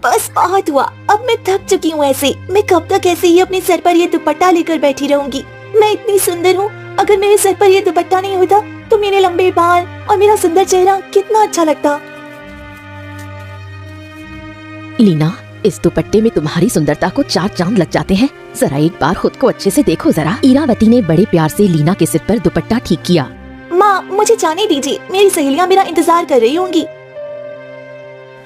बस बहुत हुआ, अब मैं थक चुकी हूँ। ऐसे मैं कब तक ऐसे ही अपने सर पर ये दुपट्टा लेकर बैठी रहूंगी। मैं इतनी सुंदर हूँ, अगर मेरे सर पर ये दुपट्टा नहीं होता तो मेरे लंबे बाल और मेरा सुंदर चेहरा कितना अच्छा लगता। लीना, इस दुपट्टे में तुम्हारी सुंदरता को 4 चांद लग जाते हैं। जरा एक बार खुद को अच्छे से देखो जरा। इरावती ने बड़े प्यार से लीना के सिर पर दुपट्टा ठीक किया। माँ, मुझे जाने दीजिए, मेरी सहेलियाँ मेरा इंतजार कर रही होंगी।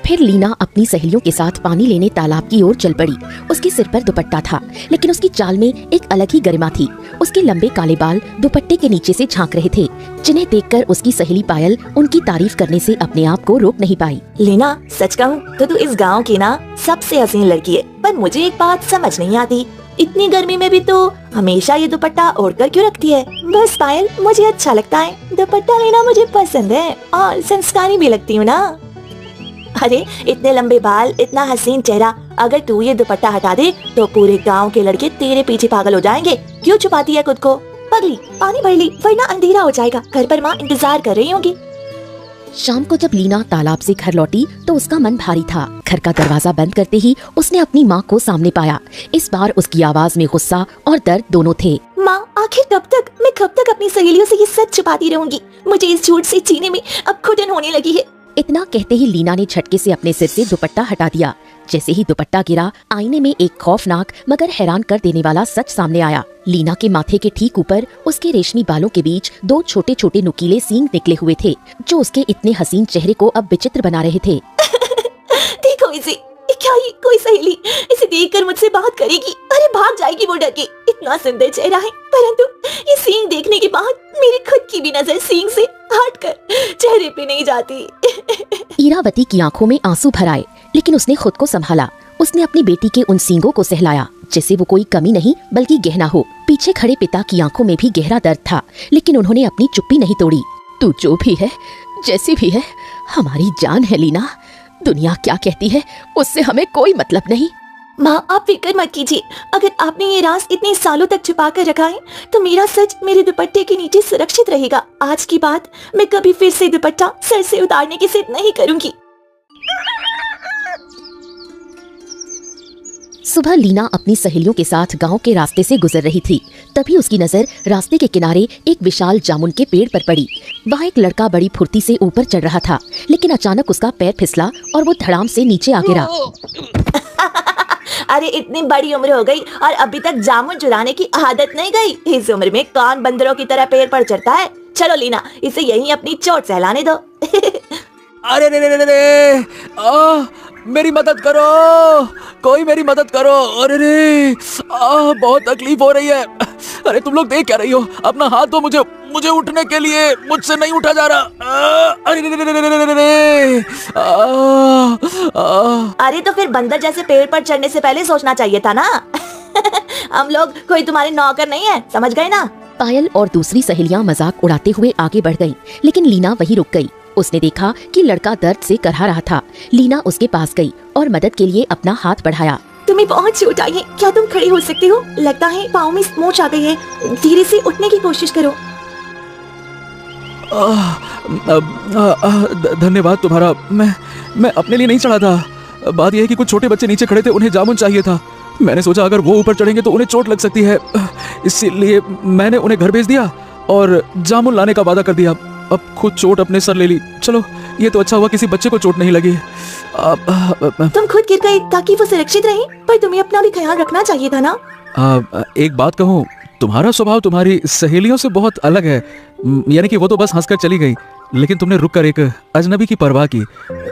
फिर लीना अपनी सहेलियों के साथ पानी लेने तालाब की ओर चल पड़ी। उसके सिर पर दुपट्टा था, लेकिन उसकी चाल में एक अलग ही गरिमा थी। उसके लंबे काले बाल दुपट्टे के नीचे से झांक रहे थे, जिन्हें देखकर उसकी सहेली पायल उनकी तारीफ करने से अपने आप को रोक नहीं पाई। लीना, सच कहूँ तो तू इस गांव की ना सबसे हसीन लड़की है, पर मुझे एक बात समझ नहीं आती, इतनी गर्मी में भी तो हमेशा ये दुपट्टा ओढ़कर क्यों रखती है? बस पायल, मुझे अच्छा लगता है, दुपट्टा लेना मुझे पसंद है और संस्कारी भी लगती हूँ ना। अरे इतने लंबे बाल, इतना हसीन चेहरा, अगर तू ये दुपट्टा हटा दे तो पूरे गांव के लड़के तेरे पीछे पागल हो जाएंगे। क्यों छुपाती है खुद को? पगली, पानी भर ली, वरना अंधेरा हो जाएगा। घर पर माँ इंतजार कर रही होगी। शाम को जब लीना तालाब से घर लौटी तो उसका मन भारी था। घर का दरवाजा बंद करते ही उसने अपनी माँ को सामने पाया। इस बार उसकी आवाज में गुस्सा और दर्द दोनों थे। माँ, आखिर मैं कब तक अपनी सहेलियों से ये सच छुपाती रहूंगी? मुझे इस झूठ से जीने में अब घुटन होने लगी है। इतना कहते ही लीना ने झटके से अपने सिर से दुपट्टा हटा दिया। जैसे ही दुपट्टा गिरा, आईने में एक खौफनाक मगर हैरान कर देने वाला सच सामने आया। लीना के माथे के ठीक ऊपर उसके रेशमी बालों के बीच 2 छोटे छोटे नुकीले सींग निकले हुए थे, जो उसके इतने हसीन चेहरे को अब विचित्र बना रहे थे। देखो इसे, क्या ये कोई सहेली इसे देखकर मुझसे बात करेगी? अरे भाग जाएगी वो डर के। इतना सुंदर चेहरा है, परंतु ये सींग देखने के बाद मेरी खुद की भी नजर सींग से हटकर चेहरे पे नहीं जाती। इरावती की आंखों में आंसू भर आए, लेकिन उसने खुद को संभाला। उसने अपनी बेटी के उन सींगों को सहलाया जैसे वो कोई कमी नहीं बल्कि गहना हो। पीछे खड़े पिता की आंखों में भी गहरा दर्द था, लेकिन उन्होंने अपनी चुप्पी नहीं तोड़ी। तू जो भी है, जैसी भी है, हमारी जान है लीना। दुनिया क्या कहती है उससे हमें कोई मतलब नहीं। माँ, आप फिक्र मत कीजिए, अगर आपने ये राज इतने सालों तक छुपा कर रखा है तो मेरा सच मेरे दुपट्टे के नीचे सुरक्षित रहेगा। आज की बात मैं कभी फिर से दुपट्टा सर से उतारने की जिद नहीं करूंगी। सुबह लीना अपनी सहेलियों के साथ गांव के रास्ते से गुजर रही थी। तभी उसकी नजर रास्ते के किनारे एक विशाल जामुन के पेड़ पर पड़ी। वहाँ एक लड़का बड़ी फुर्ती से ऊपर चढ़ रहा था, लेकिन अचानक उसका पैर फिसला और वो धड़ाम से नीचे आ गिरा। अरे इतनी बड़ी उम्र हो गई और अभी तक जामुन चुराने की आदत नहीं गई। इस उम्र में कौन बंदरों की तरह पेड़ पर चढ़ता है? चलो लीना, इसे यहीं अपनी चोट सहलाने दो। अरे रे रे रे रे, मेरी मदद करो, कोई मेरी मदद करो। अरे रे, बहुत तकलीफ हो रही है। अरे तुम लोग देख क्या रही हो? अपना हाथ दो मुझे उठने के लिए, मुझसे नहीं उठा जा रहा। अरे रे रे रे रे रे रे, अरे तो फिर बंदर जैसे पेड़ पर चढ़ने से पहले सोचना चाहिए था ना। हम लोग कोई तुम्हारे नौकर नहीं है, समझ गए ना? पायल और दूसरी सहेलियां मजाक उड़ाते हुए आगे बढ़ गईं, लेकिन लीना वहीं रुक गई। उसने देखा कि लड़का दर्द से करहा रहा था। लीना उसके पास गई और मदद के लिए अपना हाथ बढ़ाया। तुम्हें बहुत चोट आई है, क्या तुम खड़े हो सकते हो? लगता है पाँव में मोच आ गई है, धीरे से उठने की कोशिश करो। धन्यवाद तुम्हारा। मैं अपने लिए नहीं चढ़ा था। बात यह है कि कुछ छोटे बच्चे नीचे खड़े थे, उन्हें जामुन चाहिए था। मैंने सोचा अगर वो ऊपर चढ़ेंगे तो उन्हें चोट लग सकती है, इसीलिए मैंने उन्हें घर भेज दिया और जामुन लाने का वादा कर दिया। अब खुद चोट अपने सर ले ली। चलो, ये तो अच्छा हुआ किसी बच्चे को चोट नहीं लगी। तुम खुद गिर गए ताकि वो सुरक्षित रहे, पर तुम्हें अपना भी ख्याल रखना चाहिए था ना। एक बात कहूँ, तुम्हारा स्वभाव तुम्हारी सहेलियों से बहुत अलग है। यानी कि वो तो बस हंसकर चली गई, लेकिन तुमने रुककर एक अजनबी की परवाह की।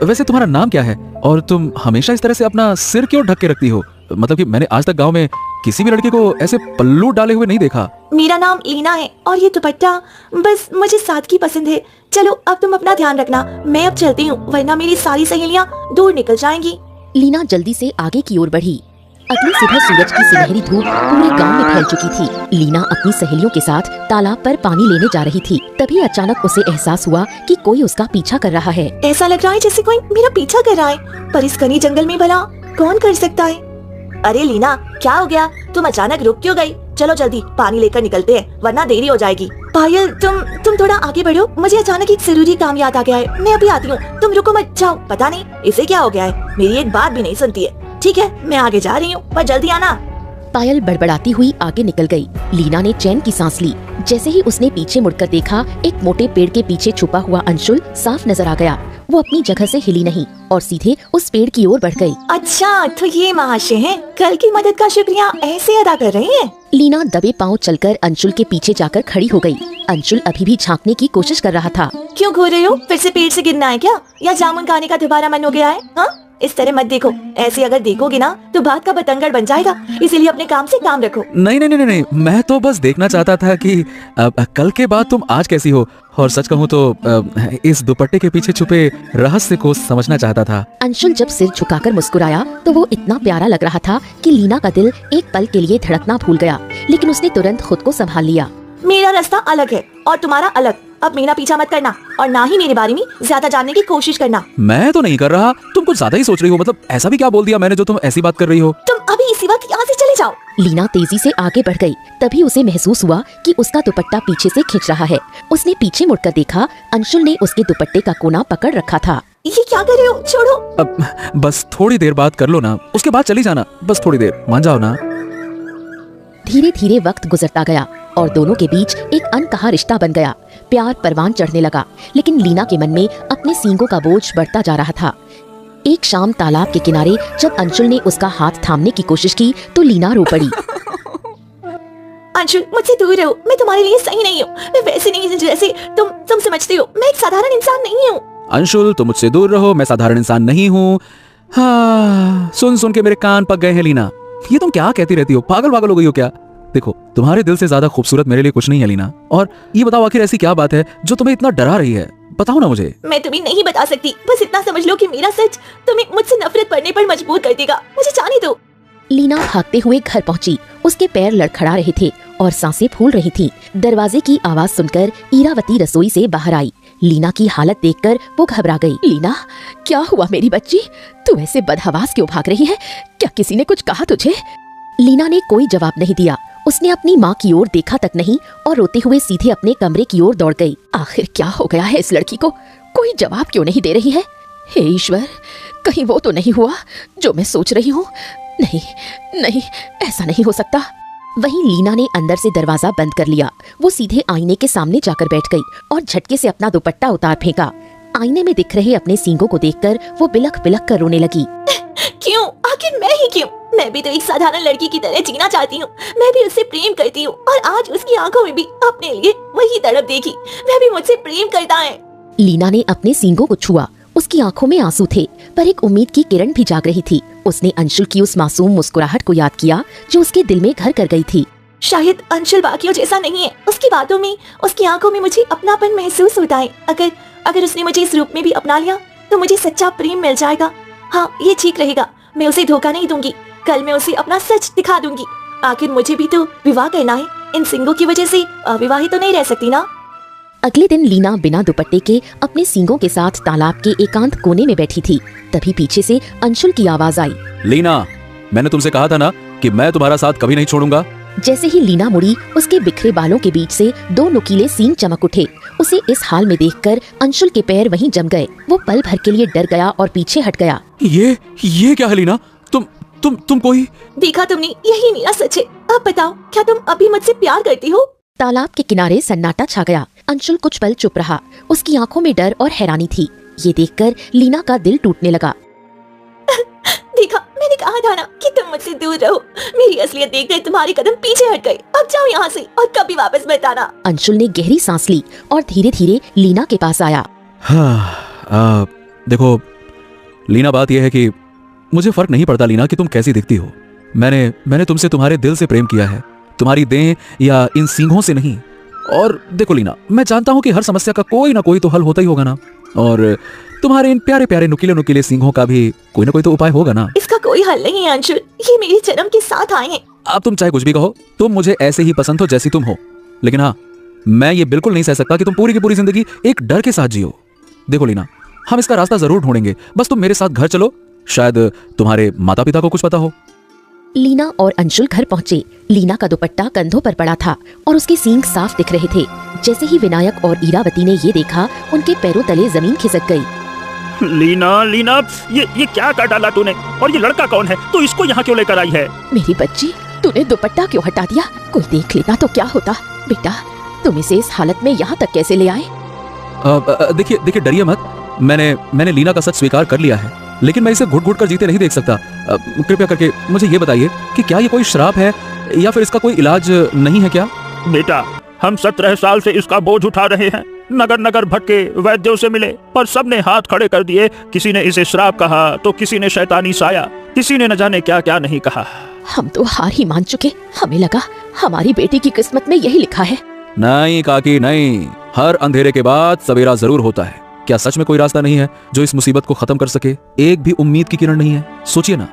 वैसे तुम्हारा नाम क्या है और तुम हमेशा इस तरह से अपना सिर क्यों ढक के रखती हो? मतलब कि मैंने आज तक गांव में किसी भी लड़के को ऐसे पल्लू डाले हुए नहीं देखा। मेरा नाम लीना है और ये दुपट्टा बस मुझे सादगी पसंद है। चलो अब तुम अपना ध्यान रखना, मैं अब चलती हूँ, वरना मेरी सारी सहेलियाँ दूर निकल जाएंगी। लीना जल्दी से आगे की ओर बढ़ी। अगली सुबह सूरज की सुनहरी धूप पूरे गांव में फैल चुकी थी। लीना अपनी सहेलियों के साथ तालाब पर पानी लेने जा रही थी। तभी अचानक उसे एहसास हुआ कि कोई उसका पीछा कर रहा है। ऐसा लग रहा है जैसे कोई मेरा पीछा कर रहा है, पर इस घने जंगल में भला कौन कर सकता है? अरे लीना, क्या हो गया? तुम अचानक रुक क्यों गई? चलो जल्दी पानी लेकर निकलते हैं, वरना देरी हो जाएगी। पायल, तुम थोड़ा आगे बढ़ो, मुझे अचानक एक जरूरी काम याद आ गया है। मैं अभी आती हूँ, तुम रुको मत जाओ। पता नहीं इसे क्या हो गया है, मेरी एक बात भी नहीं सुनती है। ठीक है, मैं आगे जा रही हूँ, पर जल्दी आना। पायल बड़बड़ाती हुई आगे निकल गई। लीना ने चैन की सांस ली। जैसे ही उसने पीछे मुड़कर देखा, एक मोटे पेड़ के पीछे छुपा हुआ अंशुल साफ नजर आ गया। वो अपनी जगह से हिली नहीं और सीधे उस पेड़ की ओर बढ़ गई। अच्छा, तो ये महाशय हैं, कल की मदद का शुक्रिया ऐसे अदा कर रही हैं। लीना दबे पांव चलकर अंशुल के पीछे जाकर खड़ी हो गई। अंशुल अभी भी झांकने की कोशिश कर रहा था। क्यों घूर रही हो? फिर से पेड़ से गिरना है क्या, या जामुन खाने का दोबारा मन हो गया है? हाँ, इस तरह मत देखो, ऐसे अगर देखोगे ना तो बात का बतंगड़ बन जाएगा। इसीलिए अपने काम से काम रखो। नहीं नहीं नहीं नहीं, मैं तो बस देखना चाहता था कि कल के बाद तुम आज कैसी हो, और सच कहूँ तो इस दुपट्टे के पीछे छुपे रहस्य को समझना चाहता था। अंशुल जब सिर झुकाकर मुस्कुराया तो वो इतना प्यारा लग रहा था कि लीना का दिल एक पल के लिए धड़कना भूल गया, लेकिन उसने तुरंत खुद को संभाल लिया। मेरा रास्ता अलग है और तुम्हारा अलग। अब मेरा पीछा मत करना और ना ही मेरे बारे में ज्यादा जानने की कोशिश करना। मैं तो नहीं कर रहा, तुम कुछ ज्यादा ही सोच रही हो। मतलब ऐसा भी क्या बोल दिया मैंने जो तुम ऐसी बात कर रही हो? तुम अभी इसी वक्त यहाँ से चले जाओ। लीना तेजी से आगे बढ़ गई। तभी उसे महसूस हुआ कि उसका दुपट्टा पीछे से खींच रहा है। उसने पीछे मुड़कर देखा, अंशुल ने उसके दुपट्टे का कोना पकड़ रखा था। ये क्या कर रहे हो? छोड़ो। अब बस थोड़ी देर बात कर लो ना, उसके बाद चली जाना। बस थोड़ी देर मान जाओ ना। धीरे धीरे वक्त गुजरता गया और दोनों के बीच एक अनकहा रिश्ता बन गया। प्यार परवान चढ़ने लगा, लेकिन लीना के मन में अपने सींगों का बोझ बढ़ता जा रहा था। एक शाम तालाब के किनारे जब अंशुल ने उसका हाथ थामने की कोशिश की तो लीना रो पड़ी। अंशुल, मुझसे दूर रहो, मैं तुम्हारे लिए सही नहीं हूँ। मैं वैसे नहीं जैसे तुम समझते हो। मैं एक साधारण इंसान नहीं हूँ। अंशुल, तुम मुझसे दूर रहो, मैं साधारण इंसान नहीं हूँ। हाँ, सुन सुन के मेरे कान पक गए हैं लीना। ये तुम क्या कहती रहती हो? पागल हो गई हो क्या? देखो, तुम्हारे दिल से ज्यादा खूबसूरत मेरे लिए कुछ नहीं है लीना। और ये बताओ, आखिर ऐसी क्या बात है जो तुम्हें इतना डरा रही है? बताओ ना मुझे। मैं तुम्हें नहीं बता सकती, बस इतना समझ लो कि मेरा सच तुम्हें मुझसे नफरत करने पर मजबूर कर देगा। मुझे जाने दो। लीना भागते हुए घर पहुंची। उसके पैर लड़खड़ा रहे थे और सांसें फूल रही थीं। दरवाजे की आवाज सुनकर इरावती रसोई से बाहर आई। लीना की हालत देखकर वो घबरा गई। लीना, क्या हुआ मेरी बच्ची? तू ऐसे बदहवास क्यों भाग रही है? क्या किसी ने कुछ कहा तुझे? लीना ने कोई जवाब नहीं दिया। उसने अपनी माँ की ओर देखा तक नहीं और रोते हुए सीधे अपने कमरे की ओर दौड़ गई। आखिर क्या हो गया है इस लड़की को? कोई जवाब क्यों नहीं दे रही है? हे ईश्वर, कहीं वो तो नहीं हुआ जो मैं सोच रही हूँ? नहीं नहीं, ऐसा नहीं हो सकता। वहीं लीना ने अंदर से दरवाजा बंद कर लिया। वो सीधे आईने के सामने जाकर बैठ गई और झटके से अपना दुपट्टा उतार फेंका। आईने में दिख रहे अपने सींगों को देखकर वो बिलख बिलख कर रोने लगी। क्यों? आखिर मैं ही क्यों? मैं भी तो एक साधारण लड़की की तरह जीना चाहती हूँ। मैं भी उससे प्रेम करती हूँ और आज उसकी आंखों में भी अपने लिए वही तड़प देखी। वह भी मुझसे प्रेम करता है। लीना ने अपने सींगों को छुआ। उसकी आंखों में आंसू थे, पर एक उम्मीद की किरण भी जाग रही थी। उसने अंशुल की उस मासूम मुस्कुराहट को याद किया जो उसके दिल में घर कर गई थी। शायद अंशुल बाकियों जैसा नहीं है। उसकी बातों में, उसकी आंखों में मुझे अपनापन महसूस होता है। अगर उसने मुझे इस रूप में भी अपना लिया तो मुझे सच्चा प्रेम मिल जाएगा। हाँ, ये ठीक रहेगा। मैं उसे धोखा नहीं दूंगी। कल मैं उसे अपना सच दिखा दूंगी। आखिर मुझे भी तो विवाह करना है। इन सींगों की वजह से अविवाहित तो नहीं रह सकती ना। अगले दिन लीना बिना दुपट्टे के अपने सींगों के साथ तालाब के एकांत कोने में बैठी थी। तभी पीछे से अंशुल की आवाज आई। लीना, मैंने तुमसे कहा था ना कि मैं तुम्हारा साथ कभी नहीं छोड़ूंगा। जैसे ही लीना मुड़ी, उसके बिखरे बालों के बीच से दो नुकीले सींग चमक उठे। उसे इस हाल में देखकर अंशुल के पैर वहीं जम गए। वो पल भर के लिए डर गया और पीछे हट गया। ये क्या है लीना? तुम कोई? देखा तुमने, यही मेरा सच है। अब बताओ, क्या तुम अभी मुझसे प्यार करती हो? तालाब के किनारे सन्नाटा छा गया। अंशुल कुछ पल चुप रहा। उसकी आंखों में डर और हैरानी थी। ये देखकर लीना का दिल टूटने लगा। देखा, मैंने कहा था ना कि तुम मुझसे दूर रहो। मेरी असलियत देखकर तुम्हारे कदम पीछे हट गए। अब जाओ यहाँ से और कभी वापस मत आना। अंशुल ने गहरी सांस ली और धीरे धीरे लीना के पास आया। हाँ, देखो लीना, बात यह है कि मुझे फर्क नहीं पड़ता लीना कि तुम कैसी दिखती हो। मैंने तुमसे तुम्हारे दिल से प्रेम किया है, तुम्हारी देह या इन सींगों से नहीं। और देखो लीना, मैं जानता हूँ कि हर समस्या का कोई ना कोई तो हल होता ही होगा ना, और तुम्हारे इन प्यारे प्यारे नुकीले नुकीले सींगों का भी कोई ना कोई तो उपाय होगा ना। इसका कोई हल नहीं है अंशुल, ये मेरे जन्म के साथ आए हैं। अब तुम चाहे कुछ भी कहो, तुम मुझे ऐसे ही पसंद हो जैसी तुम हो। लेकिन हाँ, मैं ये बिल्कुल नहीं सह सकता कि तुम पूरी की पूरी जिंदगी एक डर के साथ जियो। देखो लीना, हम इसका रास्ता जरूर ढूंढेंगे, बस तुम मेरे साथ घर चलो। शायद तुम्हारे माता पिता को कुछ पता हो। लीना और अंशुल घर पहुँचे। लीना का दुपट्टा कंधों पर पड़ा था और उसके सींग साफ दिख रहे थे। जैसे ही विनायक और इरावती ने ये देखा, उनके पैरों तले जमीन खिसक गई। लीना, लीना, ये क्या कर डाला तूने? और ये लड़का कौन है? तू इसको यहाँ क्यों लेकर आई है? मेरी बच्ची, तूने दुपट्टा क्यों हटा दिया? कोई देख लेता तो क्या होता? बेटा, तुम इसे इस हालत में यहाँ तक कैसे ले आए? देखिए डरिए मत। मैंने लीना का सच स्वीकार कर लिया है, लेकिन मैं इसे घुट-घुट कर जीते नहीं देख सकता। कृपया करके मुझे ये बताइए कि क्या ये कोई श्राप है या फिर इसका कोई इलाज नहीं है क्या? बेटा, हम 17 साल से इसका बोझ उठा रहे हैं। नगर नगर भटके, वैद्यों से मिले, पर सबने हाथ खड़े कर दिए। किसी ने इसे श्राप कहा तो किसी ने शैतानी साया, किसी ने न जाने क्या क्या नहीं कहा। हम तो हार ही मान चुके। हमें लगा हमारी बेटी की किस्मत में यही लिखा है। नहीं काकी नहीं, हर अंधेरे के बाद सवेरा जरूर होता है। क्या सच में कोई रास्ता नहीं है जो इस मुसीबत को खत्म कर सके? एक भी उम्मीद की किरण नहीं है? सोचिए ना।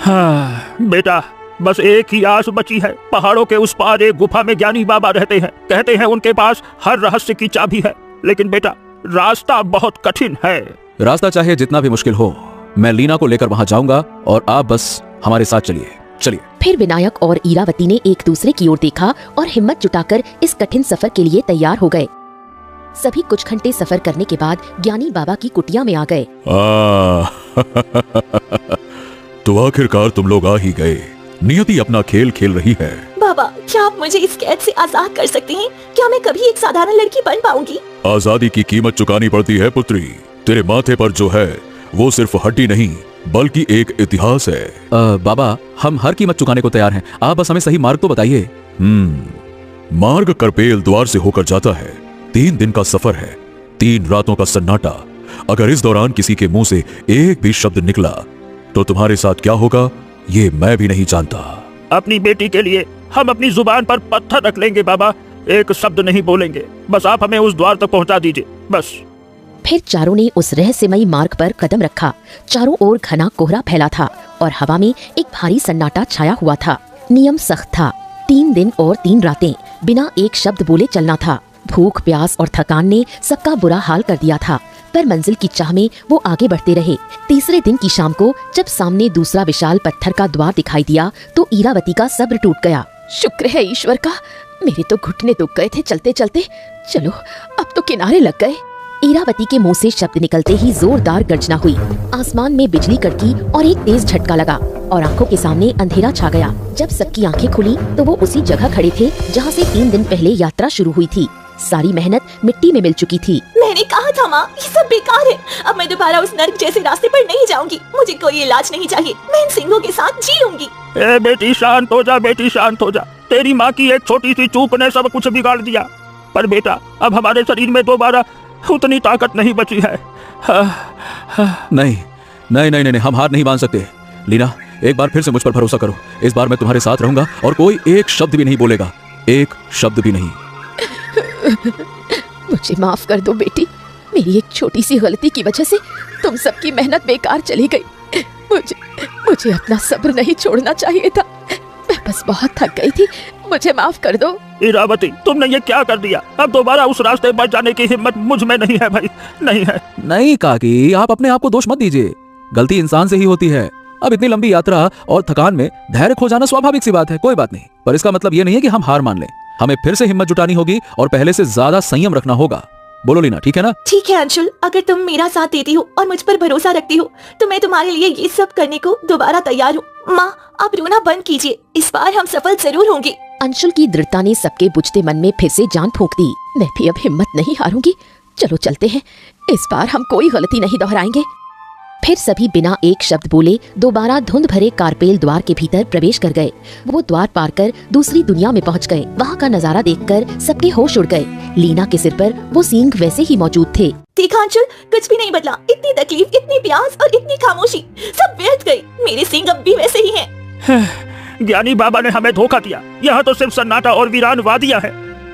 हाँ बेटा, बस एक ही आस बची है। पहाड़ों के उस पार एक गुफा में ज्ञानी बाबा रहते हैं। कहते हैं उनके पास हर रहस्य की चाबी है। लेकिन बेटा, रास्ता बहुत कठिन है। रास्ता चाहे जितना भी मुश्किल हो, मैं लीना को लेकर वहां जाऊंगा और आप बस हमारे साथ चलिए। फिर विनायक और इरावती ने एक दूसरे की ओर देखा और हिम्मत जुटाकर इस कठिन सफर के लिए तैयार हो गए। सभी कुछ घंटे सफर करने के बाद ज्ञानी बाबा की कुटिया में आ गए। तो आखिरकार तुम लोग आ ही गए। नियति अपना खेल खेल रही है। बाबा, क्या आप मुझे इस कैद से आजाद कर सकते हैं? क्या मैं कभी एक साधारण लड़की बन पाऊंगी? आजादी की कीमत चुकानी पड़ती है पुत्री। तेरे माथे पर जो है वो सिर्फ हड्डी नहीं बल्कि एक इतिहास है। बाबा, हम हर कीमत चुकाने को तैयार हैं। आप बस हमें सही मार्ग तो बताइए। मार्ग करपेल द्वार से होकर जाता है। 3 दिन का सफर है, 3 रातों का सन्नाटा। अगर इस दौरान किसी के मुंह से एक भी शब्द निकला तो तुम्हारे साथ क्या होगा ये मैं भी नहीं जानता। अपनी बेटी के लिए हम अपनी जुबान पर पत्थर रख लेंगे बाबा। एक शब्द नहीं बोलेंगे। बस आप हमें उस द्वार तक पहुंचा दीजिए, बस। फिर चारों ने उस रहस्यमयी मार्ग पर कदम रखा। चारों ओर घना कोहरा फैला था और हवा में एक भारी सन्नाटा छाया हुआ था। नियम सख्त था। 3 दिन और 3 रातें बिना एक शब्द बोले चलना था। भूख, प्यास और थकान ने सबका बुरा हाल कर दिया था, पर मंजिल की चाह में वो आगे बढ़ते रहे। तीसरे दिन की शाम को जब सामने दूसरा विशाल पत्थर का द्वार दिखाई दिया तो इरावती का सब्र टूट गया। शुक्र है ईश्वर का, मेरे तो घुटने दुख गए थे चलते चलते। चलो अब तो किनारे लग गए। इरावती के मुंह से शब्द निकलते ही जोरदार गर्जना हुई। आसमान में बिजली कड़की और एक तेज झटका लगा और आंखों के सामने अंधेरा छा गया। जब सबकी आंखें खुली तो वो उसी जगह खड़े थे जहाँ से 3 दिन पहले यात्रा शुरू हुई थी। सारी मेहनत मिट्टी में मिल चुकी थी। मैंने कहा था माँ, ये सब बेकार है। अब मैं दोबारा उस नर्क जैसे रास्ते पर नहीं जाऊंगी। मुझे कोई इलाज नहीं चाहिए। मैं इन सिंहों के साथ जी लूंगी। ए बेटी शांत हो जा, बेटी शांत हो जा। तेरी माँ की एक छोटी सी चूक ने सब कुछ बिगाड़ दिया। पर बेटा, अब हमारे शरीर में दोबारा उतनी ताकत नहीं बची है। नहीं नहीं नहीं नहीं, हम हार नहीं मान सकते। लीना, एक बार फिर से मुझ पर भरोसा करो। इस बार मैं तुम्हारे साथ रहूंगा और कोई एक शब्द भी नहीं बोलेगा। एक शब्द भी नहीं। मुझे माफ कर दो बेटी। मेरी एक छोटी सी गलती की वजह से तुम सबकी मेहनत बेकार चली गई। मुझे अपना सब्र नहीं छोड़ना चाहिए था। मैं बस बहुत थक गई थी। मुझे माफ कर दो। इरावती, तुमने ये क्या कर दिया? अब दोबारा उस रास्ते पर जाने की हिम्मत मुझ में नहीं है भाई, नहीं है। नहीं काकी, आप अपने आप को दोष मत दीजिए। गलती इंसान से ही होती है। अब इतनी लंबी यात्रा और थकान में धैर्य खो जाना स्वाभाविक सी बात है, कोई बात नहीं। पर इसका मतलब ये नहीं है कि हम हार मान लें। हमें फिर से हिम्मत जुटानी होगी और पहले से ज्यादा संयम रखना होगा। बोलो लीना, ठीक है ना? ठीक है अंशुल, अगर तुम मेरा साथ देती हो और मुझ पर भरोसा रखती हो तो मैं तुम्हारे लिए ये सब करने को दोबारा तैयार हूँ। माँ, आप रोना बंद कीजिए। इस बार हम सफल जरूर होंगे। अंशुल की दृढ़ता ने सबके बुझते मन में फिर से जान फूंक दी। मैं भी अब हिम्मत नहीं हारूंगी। चलो चलते हैं। इस बार हम कोई गलती नहीं दोहराएंगे। फिर सभी बिना एक शब्द बोले दोबारा धुंध भरे कारपेल द्वार के भीतर प्रवेश कर गए। वो द्वार पार कर दूसरी दुनिया में पहुंच गए। वहाँ का नजारा देखकर सबके होश उड़ गए। लीना के सिर पर वो सींग वैसे ही मौजूद थे। देखा अंशुल, कुछ भी नहीं बदला। इतनी तकलीफ, इतनी प्यास और इतनी खामोशी, सब व्यर्थ गई। मेरे सींग अब भी वैसे ही हैं। ज्ञानी बाबा ने हमें धोखा दिया। यहाँ तो सिर्फ सन्नाटा और वीरान वादियाँ है।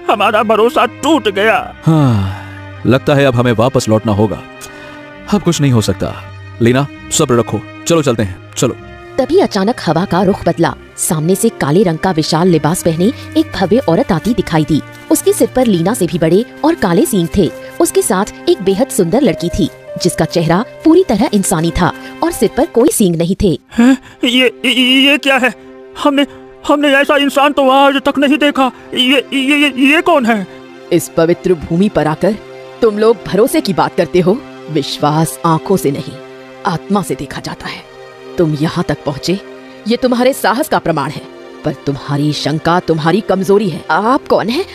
हमारा भरोसा टूट गया। हाँ, लगता है अब हमें वापस लौटना होगा। अब कुछ नहीं हो सकता। लीना, सब्र रखो। चलो चलते हैं, चलो। तभी अचानक हवा का रुख बदला। सामने से काले रंग का विशाल लिबास पहने एक भव्य औरत आती दिखाई दी। उसके सिर पर लीना से भी बड़े और काले सींग थे। उसके साथ एक बेहद सुंदर लड़की थी जिसका चेहरा पूरी तरह इंसानी था और सिर पर कोई सींग नहीं थे। ये क्या है? हमने हमने ऐसा इंसान तो आज तक नहीं देखा। ये कौन है? इस पवित्र भूमि पर आकर तुम लोग भरोसे की बात करते हो। विश्वास आंखों से नहीं, आत्मा से देखा जाता है। तुम यहाँ तक पहुँचे, ये तुम्हारे साहस का प्रमाण है, पर तुम्हारी शंका तुम्हारी कमजोरी है। आप कौन है?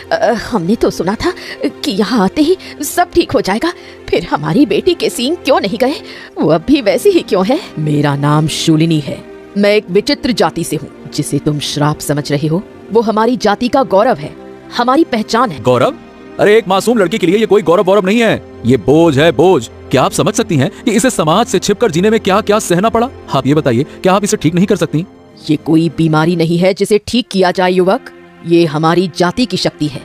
हमने तो सुना था कि यहाँ आते ही सब ठीक हो जाएगा। फिर हमारी बेटी के सींग क्यों नहीं गए? वो अब भी वैसी ही क्यों है? मेरा नाम शूलिनी है। मैं एक विचित्र जाति से हूँ। जिसे तुम श्राप समझ रहे हो, वो हमारी जाति का गौरव है, हमारी पहचान है। गौरव? अरे एक मासूम लड़की के लिए ये कोई गौरव वौरव नहीं है, ये बोझ है, बोझ। क्या आप समझ सकती हैं कि इसे समाज से छिपकर जीने में क्या क्या सहना पड़ा? आप ये बताइए, क्या आप इसे ठीक नहीं कर सकती? ये कोई बीमारी नहीं है जिसे ठीक किया जाए युवक। ये हमारी जाति की शक्ति है,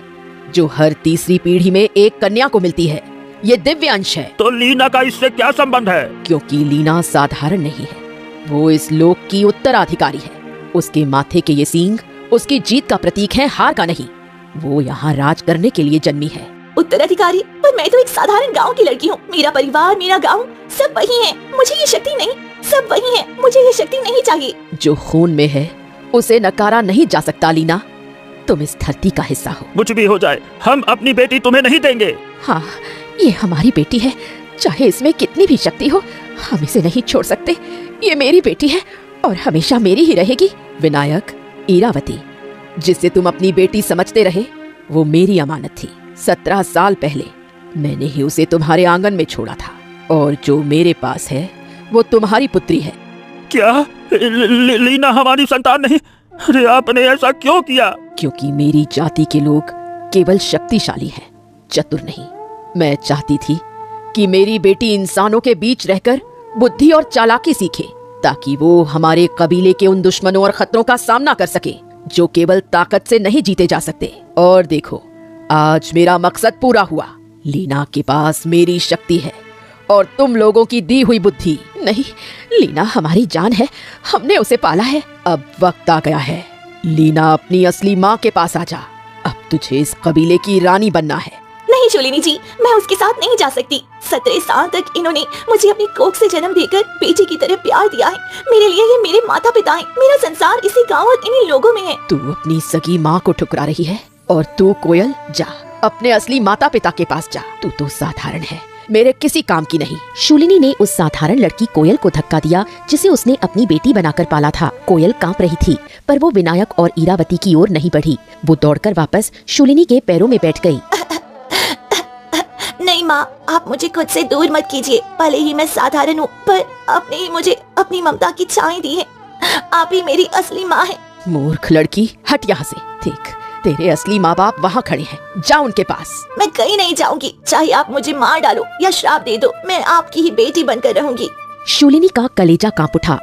जो हर तीसरी पीढ़ी में एक कन्या को मिलती है। ये दिव्य अंश है। तो लीना का इससे क्या संबंध है? क्योंकि लीना साधारण नहीं है, वो इस लोक की उत्तराधिकारी है। उसके माथे के ये सींग उसकी जीत का प्रतीक है, हार का नहीं। वो यहाँ राज करने के लिए जन्मी है। उत्तराधिकारी? पर मैं तो एक साधारण गांव की लड़की हूँ। मेरा परिवार, मेरा गांव सब वही है। मुझे ये शक्ति नहीं, सब वही है। मुझे ये शक्ति नहीं चाहिए। जो खून में है उसे नकारा नहीं जा सकता लीना। तुम इस धरती का हिस्सा हो। कुछ भी हो जाए, हम अपनी बेटी तुम्हें नहीं देंगे। हाँ, ये हमारी बेटी है, चाहे इसमें कितनी भी शक्ति हो, हम इसे नहीं छोड़ सकते। ये मेरी बेटी है और हमेशा मेरी ही रहेगी। विनायक, इरावती, जिसे तुम अपनी बेटी समझते रहे, वो मेरी अमानत थी। 17 साल पहले मैंने ही उसे तुम्हारे आंगन में छोड़ा था, और जो मेरे पास है वो तुम्हारी पुत्री है। क्या लीना हमारी संतान नहीं? अरे आपने ऐसा क्यों किया? क्योंकि मेरी जाति के लोग केवल शक्तिशाली हैं, चतुर नहीं। मैं चाहती थी कि मेरी बेटी इंसानों के बीच रहकर बुद्धि और चालाकी सीखे, ताकि वो हमारे कबीले के उन दुश्मनों और खतरों का सामना कर सके जो केवल ताकत से नहीं जीते जा सकते। और देखो, आज मेरा मकसद पूरा हुआ। लीना के पास मेरी शक्ति है और तुम लोगों की दी हुई बुद्धि नहीं। लीना हमारी जान है, हमने उसे पाला है। अब वक्त आ गया है, लीना अपनी असली माँ के पास आ जा। अब तुझे इस कबीले की रानी बनना है। नहीं शूलिनी जी, मैं उसके साथ नहीं जा सकती। 17 साल तक इन्होंने मुझे अपनी कोख से जन्म देकर बेटी की तरह प्यार दिया है। मेरे लिए ये मेरे माता पिता हैं। मेरा संसार इसी गांव और इन्हीं लोगों में है। तू अपनी सगी माँ को ठुकरा रही है, और तू कोयल, जा अपने असली माता पिता के पास जा। तू तो साधारण है, मेरे किसी काम की नहीं। शूलिनी ने उस साधारण लड़की कोयल को धक्का दिया, जिसे उसने अपनी बेटी बनाकर पाला था। कोयल कांप रही थी, पर वो विनायक और इरावती की ओर नहीं बढ़ी। वो दौड़कर वापस शूलिनी के पैरों में बैठ गई। नहीं माँ, आप मुझे खुद से दूर मत कीजिए। भले ही मैं साधारण हूँ, पर आपने ही मुझे अपनी ममता की छाई दी है। आप ही मेरी असली माँ है। मूर्ख लड़की, हट यहाँ से। देख, तेरे असली माँ बाप वहाँ खड़े हैं, जा उनके पास। मैं कहीं नहीं जाऊंगी, चाहे आप मुझे मार डालो या श्राप दे दो, मैं आपकी ही बेटी बनकर रहूंगी। शूलिनी का कलेजा कांप उठा।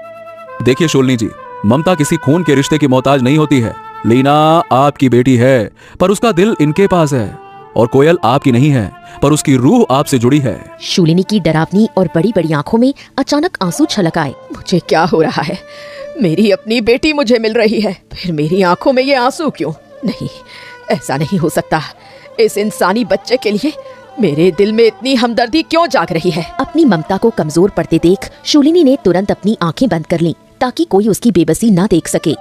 देखिए शूलिनी जी, ममता किसी खून के रिश्ते की मोहताज नहीं होती है। लीना आपकी बेटी है, पर उसका दिल इनके पास है। और कोयल आपकी नहीं है, पर उसकी रूह आपसे जुड़ी है। शूलिनी की डरावनी और बड़ी बड़ी आंखों में अचानक आंसू छलक आए। मुझे क्या हो रहा है? मेरी अपनी बेटी मुझे मिल रही है, फिर मेरी आंखों में ये आंसू क्यों? नहीं, ऐसा नहीं हो सकता। इस इंसानी बच्चे के लिए मेरे दिल में इतनी हमदर्दी क्यों जाग रही है? अपनी ममता को कमजोर पड़ते देख शूलिनी ने तुरंत अपनी आंखें बंद कर लीं, ताकि कोई उसकी बेबसी ना देख सके।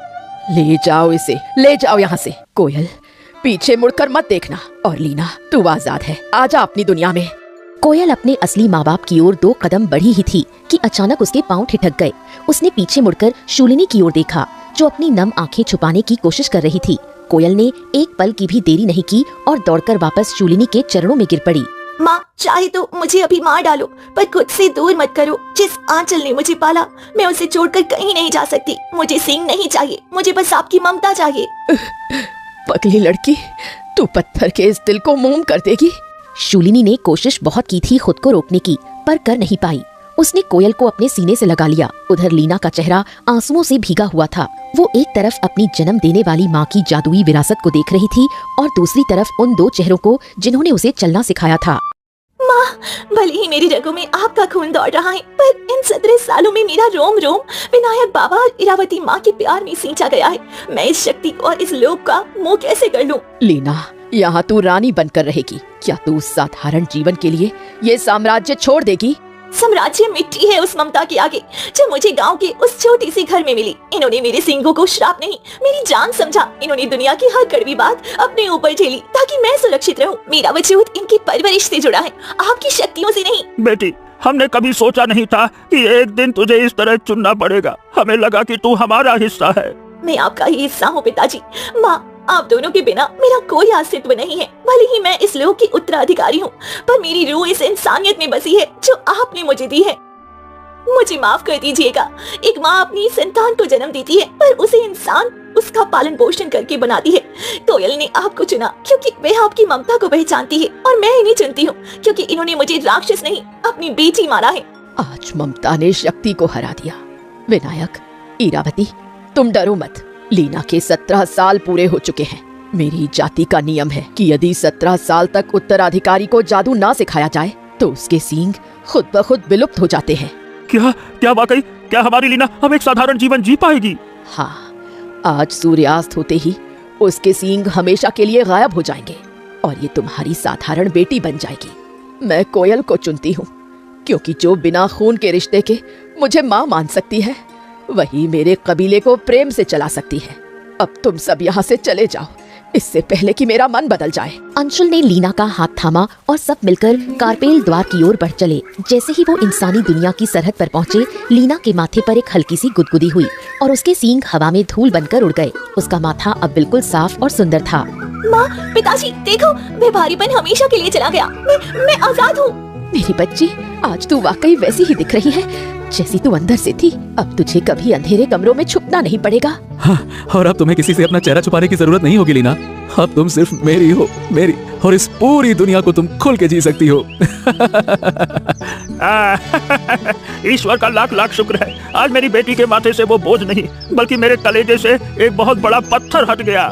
ले जाओ इसे, ले जाओ यहाँ से। कोयल, पीछे मुड़कर मत देखना। और लीना, तू आजाद है, आजा अपनी दुनिया में। कोयल अपने असली माँ बाप की ओर 2 कदम बढ़ी ही थी कि अचानक उसके पांव ठिठक गए। उसने पीछे मुड़कर शूलिनी की ओर देखा, जो अपनी नम आंखें छुपाने की कोशिश कर रही थी। कोयल ने एक पल की भी देरी नहीं की और दौड़कर वापस शूलिनी के चरणों में गिर पड़ी। माँ, चाहे तो मुझे अभी मार डालो, पर खुद से दूर मत करो। जिस आंचल ने मुझे पाला, मैं उसे छोड़कर कहीं नहीं जा सकती। मुझे सींग नहीं चाहिए, मुझे बस आपकी ममता चाहिए। पगली लड़की, तू पत्थर के इस दिल को मोम कर देगी। शूलिनी ने कोशिश बहुत की थी खुद को रोकने की, पर कर नहीं पाई। उसने कोयल को अपने सीने से लगा लिया। उधर लीना का चेहरा आंसुओं से भीगा हुआ था। वो एक तरफ अपनी जन्म देने वाली माँ की जादुई विरासत को देख रही थी, और दूसरी तरफ उन 2 चेहरों को जिन्होंने उसे चलना सिखाया था। माँ, भले ही मेरी रगों में आपका खून दौड़ रहा है, पर इन 17 सालों में मेरा रोम रोम विनायक बाबा और इरावती माँ के प्यार में सींचा गया है। मैं इस शक्ति और इस लोक का मोह कैसे कर लूं? लीना, यहाँ तू रानी बनकर रहेगी। क्या तू साधारण जीवन के लिए ये साम्राज्य छोड़ देगी? साम्राज्य मिट्टी है उस ममता के आगे जो मुझे गांव के उस छोटी सी घर में मिली। इन्होंने मेरे सींगों को श्राप नहीं, मेरी जान समझा। इन्होंने दुनिया की हर कड़वी बात अपने ऊपर झेली ताकि मैं सुरक्षित रहूं। मेरा वजूद इनकी परवरिश से जुड़ा है, आपकी शक्तियों से नहीं। बेटी, हमने कभी सोचा नहीं था कि एक दिन तुझे इस तरह चुनना पड़ेगा। हमें लगा कि तू हमारा हिस्सा है। मैं आपका ही हिस्सा हूँ पिताजी। माँ, आप दोनों के बिना मेरा कोई अस्तित्व नहीं है। भले ही मैं इस लोक की उत्तराधिकारी हूँ, पर मेरी रूह इस इंसानियत में बसी है जो आपने मुझे दी है। मुझे माफ कर दीजिएगा। एक माँ अपनी संतान को जन्म देती है, पर उसे इंसान उसका पालन पोषण करके बनाती है। कोयल ने आपको चुना क्योंकि वह आपकी ममता को पहचानती है, और मैं इन्हें चुनती हूँ क्योंकि इन्होंने मुझे राक्षस नहीं, अपनी बेटी माना है। आज ममता ने शक्ति को हरा दिया। विनायक, इरावती, तुम डरो मत। लीना के 17 साल पूरे हो चुके हैं। मेरी जाति का नियम है कि यदि 17 साल तक उत्तराधिकारी को जादू ना सिखाया जाए तो उसके सींग खुद ब खुद विलुप्त हो जाते हैं। क्या वाकई? क्या हमारी लीना अब एक साधारण जीवन जी पाएगी? हाँ, आज सूर्यास्त होते ही उसके सींग हमेशा के लिए गायब हो जाएंगे और ये तुम्हारी साधारण बेटी बन जाएगी। मैं कोयल को चुनती हूँ क्योंकि जो बिना खून के रिश्ते के मुझे माँ मान सकती है, वही मेरे कबीले को प्रेम से चला सकती है। अब तुम सब यहाँ से चले जाओ, इससे पहले कि मेरा मन बदल जाए। अंशुल ने लीना का हाथ थामा और सब मिलकर कारपेल द्वार की ओर बढ़ चले। जैसे ही वो इंसानी दुनिया की सरहद पर पहुँचे, लीना के माथे पर एक हल्की सी गुदगुदी हुई और उसके सींग हवा में धूल बनकर उड़ गए। उसका माथा अब बिल्कुल साफ और सुंदर था। माँ, पिताजी, देखो, वह भारीपन हमेशा के लिए चला गया। मैं आजाद हूँ। मेरी बच्ची, आज तू वाकई वैसी ही दिख रही है जैसी तू अंदर से थी। अब तुझे कभी अंधेरे कमरों में छुपना नहीं पड़ेगा। हाँ, और अब तुम्हें किसी से अपना चेहरा छुपाने की जरूरत नहीं होगी लीना। अब तुम सिर्फ मेरी हो, मेरी, और इस पूरी दुनिया को तुम खुल के जी सकती हो। ईश्वर का लाख लाख शुक्र है, आज मेरी बेटी के माथे से वो बोझ नहीं बल्कि मेरे कलेजे से एक बहुत बड़ा पत्थर हट गया।